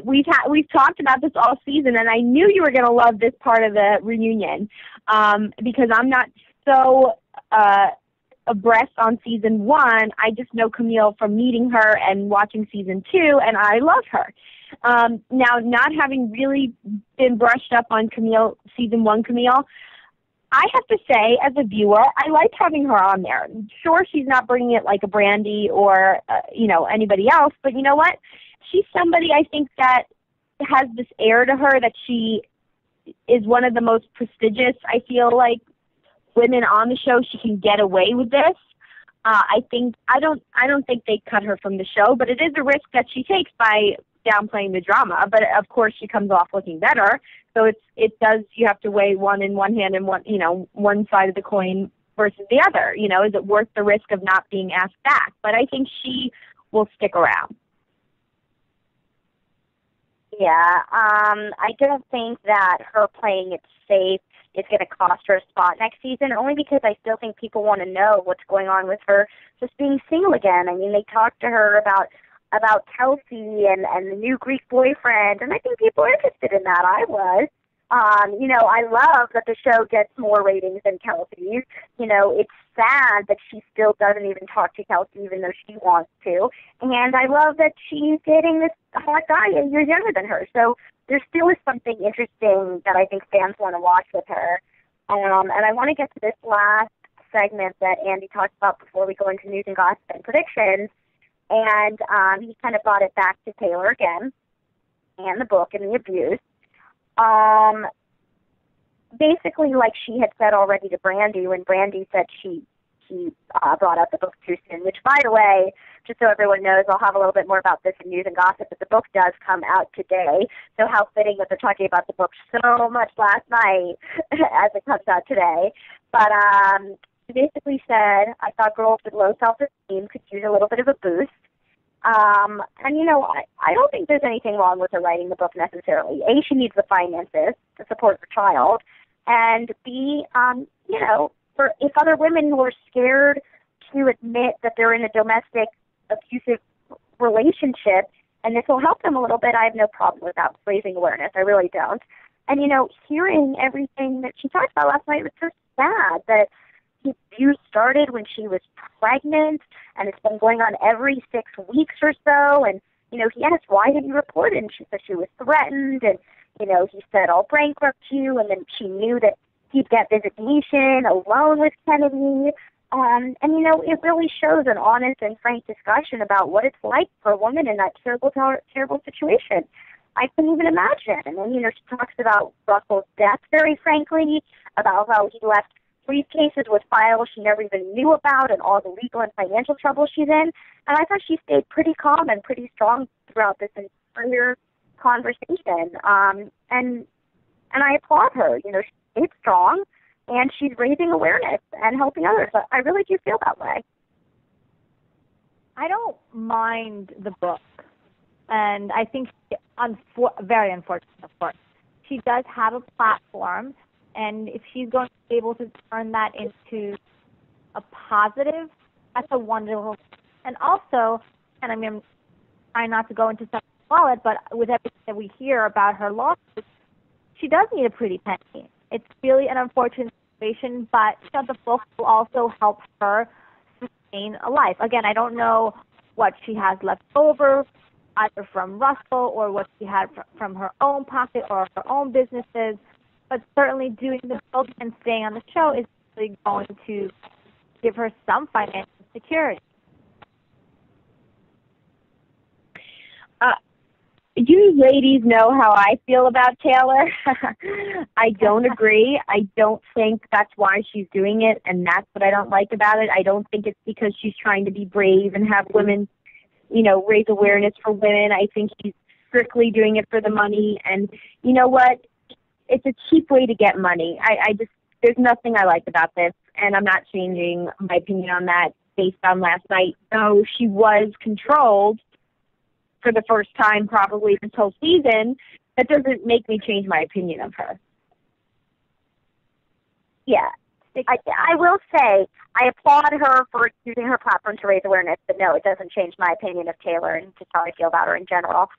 we've talked about this all season, and I knew you were going to love this part of the reunion, because I'm not so abreast on season 1. I just know Camille from meeting her and watching season 2, and I love her. Now, not having really been brushed up on Camille, season 1 Camille, I have to say, as a viewer, I like having her on there. Sure, she's not bringing it like a Brandi or, anybody else, but you know what? She's somebody, I think, that has this air to her that she is one of the most prestigious, I feel like, women on the show. She can get away with this. I don't think they cut her from the show, but it is a risk that she takes by downplaying the drama. But of course, she comes off looking better. So you have to weigh one in one hand and one side of the coin versus the other. You know, is it worth the risk of not being asked back? But I think she will stick around. Yeah, I don't think that her playing it safe is going to cost her a spot next season, only because I still think people want to know what's going on with her just being single again. I mean, they talked to her about Kelsey and the new Greek boyfriend, and I think people are interested in that. I was. I love that the show gets more ratings than Kelsey's. It's sad that she still doesn't even talk to Kelsey even though she wants to. And I love that she's dating this hot guy a year younger than her. So there still is something interesting that I think fans want to watch with her. And I want to get to this last segment that Andy talked about before we go into news and gossip and predictions. And he kind of brought it back to Taylor again and the book and the abuse. Basically, like she had said already to Brandi, when Brandi said he brought up the book too soon, which, by the way, just so everyone knows, I'll have a little bit more about this in news and gossip, but the book does come out today, so how fitting that they're talking about the book so much last night as it comes out today. But she basically said, I thought girls with low self-esteem could use a little bit of a boost. And, you know, I don't think there's anything wrong with her writing the book necessarily. A, she needs the finances to support her child, and B, you know, for if other women who are scared to admit that they're in a domestic abusive relationship, and this will help them a little bit, I have no problem with that, raising awareness. I really don't. And, you know, hearing everything that she talked about last night was so sad that the abuse started when she was pregnant, and it's been going on every 6 weeks or so. And, you know, he asked, why didn't you report it? And she said she was threatened, and, you know, he said, I'll bankrupt you, and then she knew that he'd get visitation alone with Kennedy. And, you know, it really shows an honest and frank discussion about what it's like for a woman in that terrible, terrible situation. I couldn't even imagine. And then, you know, she talks about Russell's death very frankly, about how he left briefcases with files she never even knew about and all the legal and financial trouble she's in. And I thought she stayed pretty calm and pretty strong throughout this entire conversation. And I applaud her. You know, she stayed strong, and she's raising awareness and helping others. I really do feel that way. I don't mind the book, and I think very unfortunate, of course. She does have a platform, and if she's going to be able to turn that into a positive, that's a wonderful. And also, and I mean, I'm trying not to go into stuff about it, but with everything that we hear about her lawsuit, she does need a pretty penny. It's really an unfortunate situation, but you know, the book will also help her sustain a life. Again, I don't know what she has left over, either from Russell or what she had from her own pocket or her own businesses, but certainly doing the book and staying on the show is really going to give her some financial security. You ladies know how I feel about Taylor. I don't agree. I don't think that's why she's doing it, and that's what I don't like about it. I don't think it's because she's trying to be brave and have women, you know, raise awareness for women. I think she's strictly doing it for the money, and you know what? It's a cheap way to get money. I just, there's nothing I like about this, and I'm not changing my opinion on that based on last night. Though she was controlled for the first time probably this whole season, that doesn't make me change my opinion of her. Yeah. I will say I applaud her for using her platform to raise awareness, but no, it doesn't change my opinion of Taylor and just how I feel about her in general.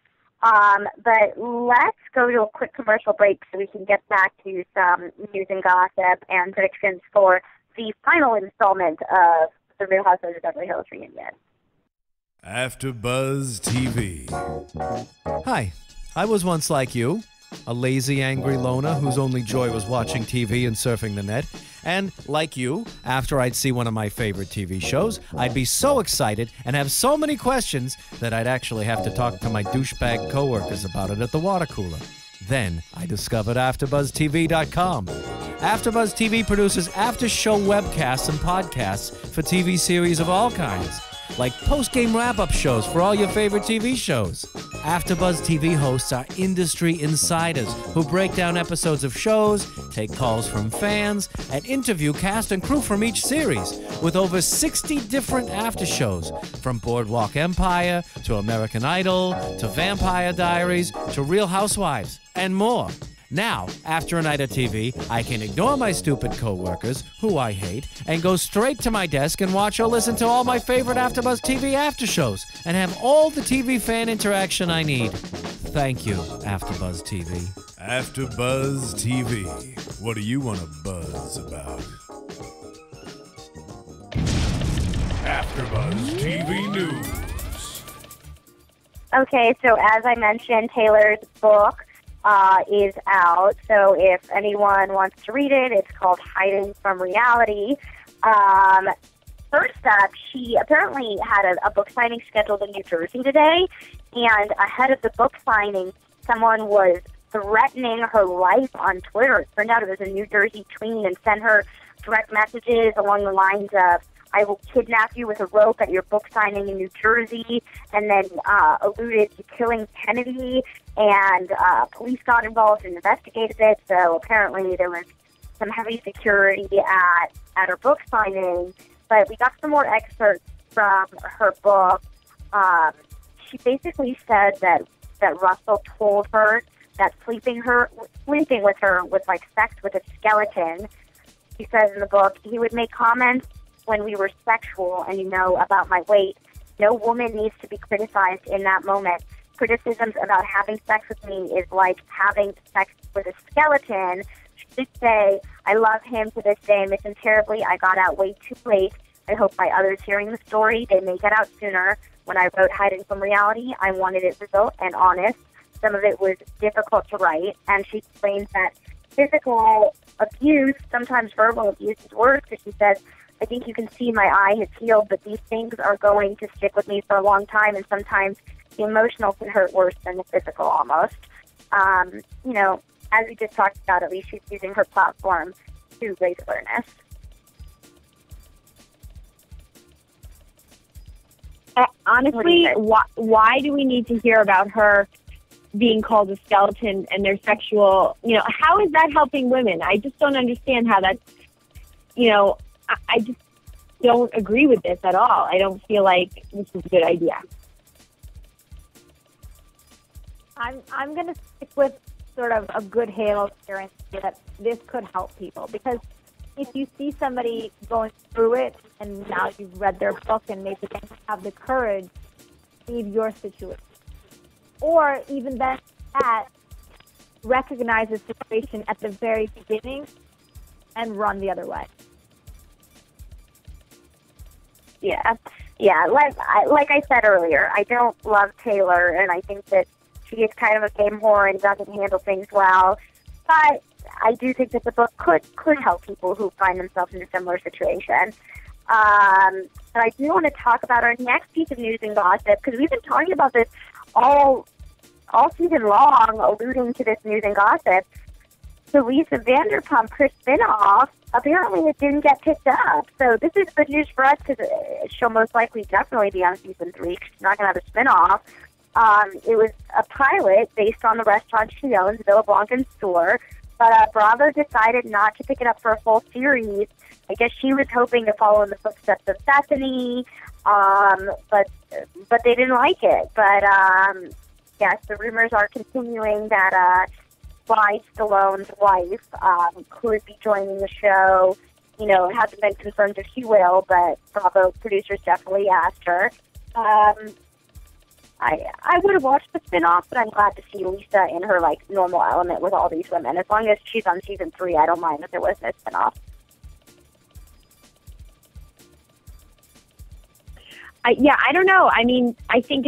But let's go to a quick commercial break so we can get back to some news and gossip and predictions for the final installment of the Real Housewives of Beverly Hills reunion. AfterBuzz TV. Hi, I was once like you, a lazy, angry loner whose only joy was watching TV and surfing the net. And like you, after I'd see one of my favorite TV shows, I'd be so excited and have so many questions that I'd actually have to talk to my douchebag coworkers about it at the water cooler. Then I discovered AfterBuzzTV.com. AfterBuzz TV produces after-show webcasts and podcasts for TV series of all kinds, like post-game wrap-up shows for all your favorite TV shows. AfterBuzz TV hosts are industry insiders who break down episodes of shows, take calls from fans, and interview cast and crew from each series, with over 60 different after-shows, from Boardwalk Empire to American Idol to Vampire Diaries to Real Housewives, and more. Now, after a night of TV, I can ignore my stupid coworkers, who I hate, and go straight to my desk and watch or listen to all my favorite AfterBuzz TV after shows, and have all the TV fan interaction I need. Thank you, AfterBuzz TV. AfterBuzz TV. What do you want to buzz about? AfterBuzz TV News. Okay, so as I mentioned, Taylor's book is out, so if anyone wants to read it, it's called Hiding from Reality. First up, she apparently had a book signing scheduled in New Jersey today, and ahead of the book signing, someone was threatening her life on Twitter. It turned out it was a New Jersey tween, and sent her direct messages along the lines of, I will kidnap you with a rope at your book signing in New Jersey, and then alluded to killing Kennedy, and police got involved and investigated it, so apparently there was some heavy security at her book signing. But we got some more excerpts from her book. She basically said that Russell told her that sleeping with her was like sex with a skeleton. She says in the book, he would make comments when we were sexual and, about my weight. No woman needs to be criticized in that moment. Criticisms about having sex with me is like having sex with a skeleton. She did say, I love him to this day. Miss him terribly. I got out way too late. I hope by others hearing the story, they may get out sooner. When I wrote Hiding from Reality, I wanted it real and honest. Some of it was difficult to write, and she explains that physical abuse, sometimes verbal abuse, is worse, because she says, I think you can see my eye has healed, but these things are going to stick with me for a long time, and sometimes the emotional can hurt worse than the physical almost. As we just talked about, at least she's using her platform to raise awareness. Honestly, why do we need to hear about her being called a skeleton and their sexual, how is that helping women? I just don't understand how that's, I just don't agree with this at all. I don't feel like this is a good idea. I'm going to stick with sort of a good halo here and say that this could help people, because if you see somebody going through it and now you've read their book and maybe they have the courage to leave your situation, or even then that, recognize the situation at the very beginning and run the other way. Yeah. Like I said earlier, I don't love Taylor, and I think that she is kind of a game whore and doesn't handle things well. But I do think that the book could help people who find themselves in a similar situation. And I do want to talk about our next piece of news and gossip, because we've been talking about this all season long, alluding to this news and gossip. The Lisa Vanderpump, her spinoff, apparently it didn't get picked up. So this is good news for us, because she'll most likely definitely be on season 3. She's not going to have a spinoff. It was a pilot based on the restaurant she owns, Villa Blanca's store, but Bravo decided not to pick it up for a full series. I guess she was hoping to follow in the footsteps of Bethany, but they didn't like it. But yes, the rumors are continuing that Sly Stallone's wife could be joining the show. It hasn't been confirmed if she will, but Bravo producers definitely asked her. I would have watched the spinoff, but I'm glad to see Lisa in her normal element with all these women. As long as she's on season 3, I don't mind if there was no spinoff. I don't know. I mean, I think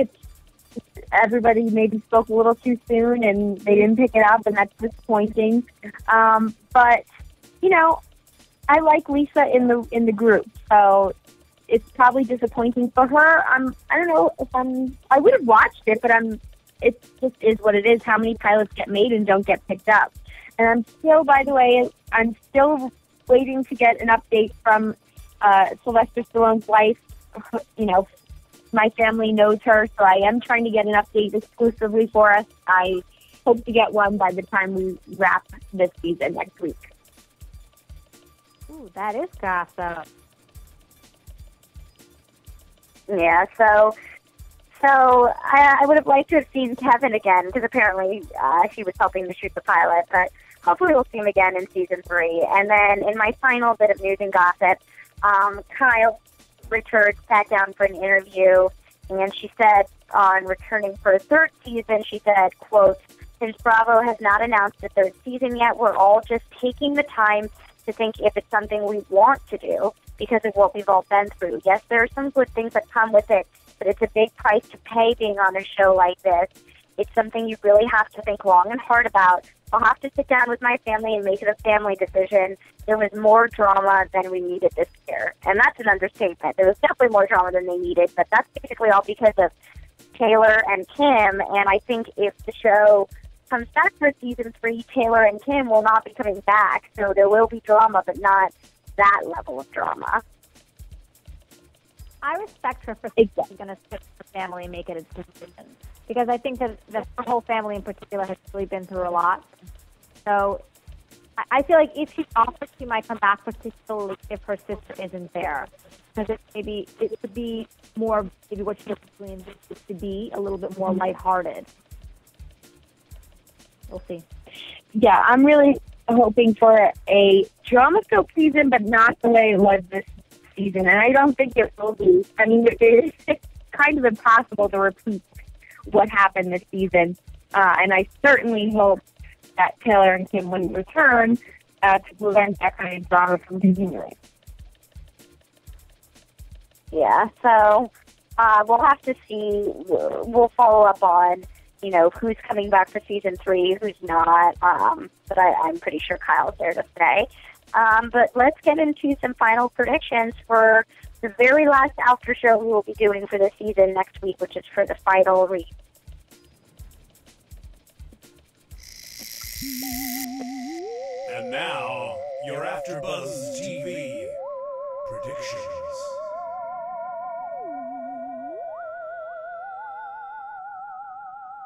everybody maybe spoke a little too soon and they didn't pick it up, and that's disappointing. But I like Lisa in the group, so it's probably disappointing for her. I don't know if I would have watched it, but it just is what it is. How many pilots get made and don't get picked up? And I'm still waiting to get an update from Sylvester Stallone's wife. My family knows her, so I am trying to get an update exclusively for us. I hope to get one by the time we wrap this season next week. Ooh, that is gossip. Yeah, so I would have liked to have seen Kevin again, because apparently he was helping to shoot the pilot, but hopefully we'll see him again in season 3. And then in my final bit of news and gossip, Kyle Richards sat down for an interview, and she said on returning for a 3rd season, she said, quote, since Bravo has not announced a 3rd season yet, we're all just taking the time to think if it's something we want to do because of what we've all been through. Yes, there are some good things that come with it, but it's a big price to pay being on a show like this. It's something you really have to think long and hard about. I'll have to sit down with my family and make it a family decision. There was more drama than we needed this year. And that's an understatement. There was definitely more drama than they needed, but that's basically all because of Taylor and Kim. And I think if the show comes back for season 3, Taylor and Kim will not be coming back. So there will be drama, but not that level of drama. I respect her for going to stick with her family and make it a decision. Because I think that her whole family in particular has really been through a lot. So I feel like if she's offered, she might come back, particularly if her sister isn't there. Because it could be more, maybe what she was to be a little bit more lighthearted. We'll see. Yeah, I'm really hoping for a drama-filled season, but not the way it was this season. And I don't think it will be. I mean, it's kind of impossible to repeat what happened this season. And I certainly hope that Taylor and Kim wouldn't return to prevent that kind of drama from continuing. Yeah, so we'll have to see. We'll follow up on, who's coming back for season 3, who's not. But I'm pretty sure Kyle's there to stay. But let's get into some final predictions for the very last after show we will be doing for the season next week, which is for the final read. And now, your AfterBuzz TV predictions.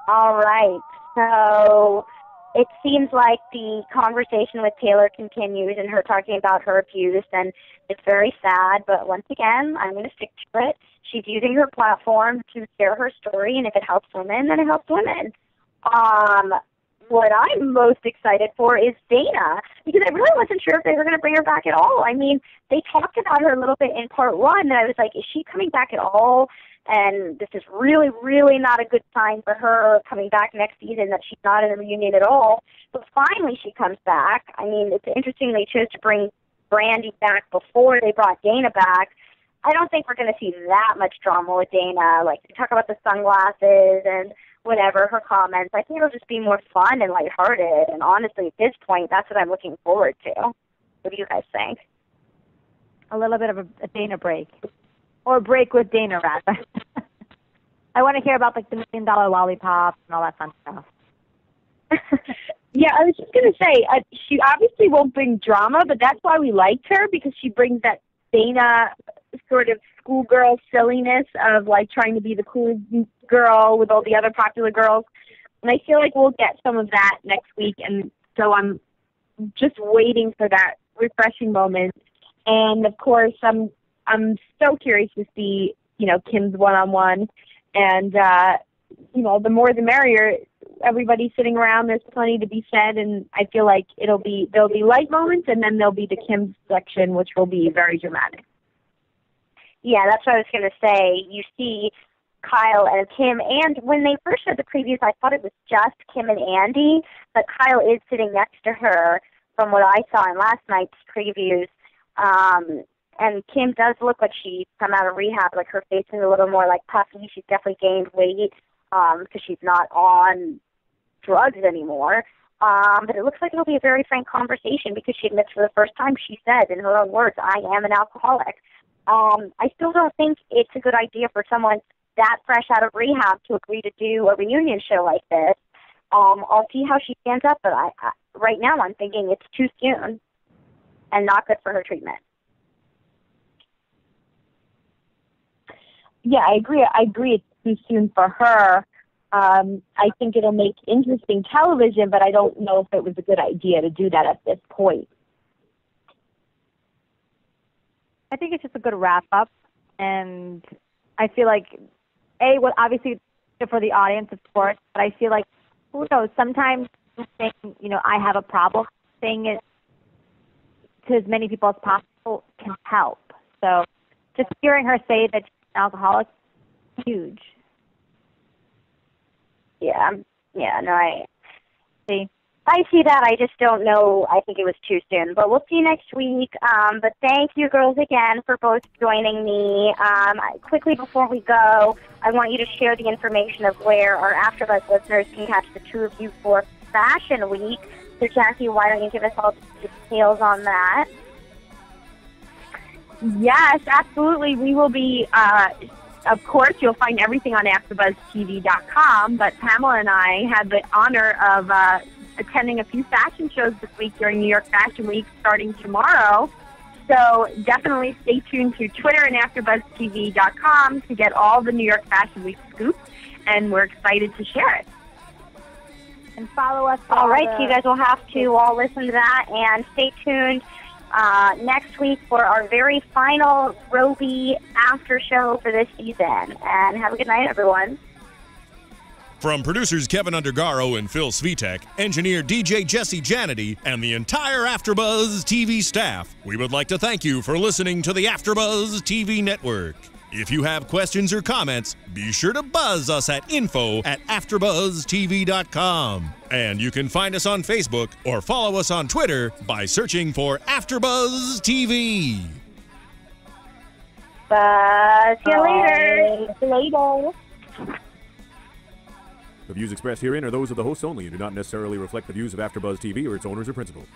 All right, so it seems like the conversation with Taylor continues and her talking about her abuse, and it's very sad, but once again, I'm going to stick to it. She's using her platform to share her story, and if it helps women, then it helps women. What I'm most excited for is Dana, because I really wasn't sure if they were going to bring her back at all. I mean, they talked about her a little bit in part 1, and I was like, is she coming back at all? And this is really, really not a good sign for her coming back next season, that she's not in the reunion at all. But finally she comes back. I mean, it's interesting they chose to bring Brandi back before they brought Dana back. I don't think we're going to see that much drama with Dana. Like, they talk about the sunglasses and whatever, her comments. I think it'll just be more fun and lighthearted. And honestly, at this point, that's what I'm looking forward to. What do you guys think? A little bit of a Dana break. Or break with Dana, rather. I want to hear about, like, the $1 million lollipop and all that fun stuff. Yeah, I was just going to say, she obviously won't bring drama, but that's why we liked her, because she brings that Dana sort of schoolgirl silliness of, like, trying to be the cool girl with all the other popular girls. And I feel like we'll get some of that next week, and so I'm just waiting for that refreshing moment. And, of course, I'm so curious to see, Kim's one-on-one. And, the more the merrier. Everybody's sitting around. There's plenty to be said. And I feel like there'll be light moments, and then there'll be the Kim section, which will be very dramatic. Yeah, that's what I was going to say. You see Kyle and Kim, and when they first showed the previews, I thought it was just Kim and Andy, but Kyle is sitting next to her from what I saw in last night's previews. And Kim does look like she's come out of rehab. Like, her face is a little more, like, puffy. She's definitely gained weight because she's not on drugs anymore. But it looks like it'll be a very frank conversation, because she admits for the first time, she said in her own words, I am an alcoholic. I still don't think it's a good idea for someone that fresh out of rehab to agree to do a reunion show like this. I'll see how she stands up, but I right now I'm thinking it's too soon and not good for her treatment. Yeah, I agree. It's too soon for her. I think it'll make interesting television, but I don't know if it was a good idea to do that at this point. I think it's just a good wrap-up, and I feel like, obviously for the audience, of course, but I feel like, who knows, sometimes saying, I have a problem, saying it to as many people as possible can help. So just hearing her say that she's an alcoholic is huge. Yeah, no, I see that. I just don't know. I think it was too soon. But we'll see next week. But thank you, girls, again, for both joining me. Quickly before we go, I want you to share the information of where our AfterBuzz listeners can catch the two of you for Fashion Week. So, Jackie, why don't you give us all the details on that? Yes, absolutely. We will be of course, you'll find everything on AfterBuzzTV.com, but Pamela and I had the honor of attending a few fashion shows this week during New York Fashion Week starting tomorrow. So definitely stay tuned to Twitter and AfterBuzzTV.com to get all the New York Fashion Week scoops, and we're excited to share it. And follow us. All right, so you guys will have to all listen to that and stay tuned next week for our very final Roby after show for this season. And have a good night, everyone. From producers Kevin Undergaro and Phil Svitek, engineer DJ Jesse Janity, and the entire AfterBuzz TV staff, we would like to thank you for listening to the AfterBuzz TV network. If you have questions or comments, be sure to buzz us at info@AfterBuzzTV.com. And you can find us on Facebook or follow us on Twitter by searching for AfterBuzz TV. See you later. Later. The views expressed herein are those of the hosts only and do not necessarily reflect the views of AfterBuzz TV or its owners or principals.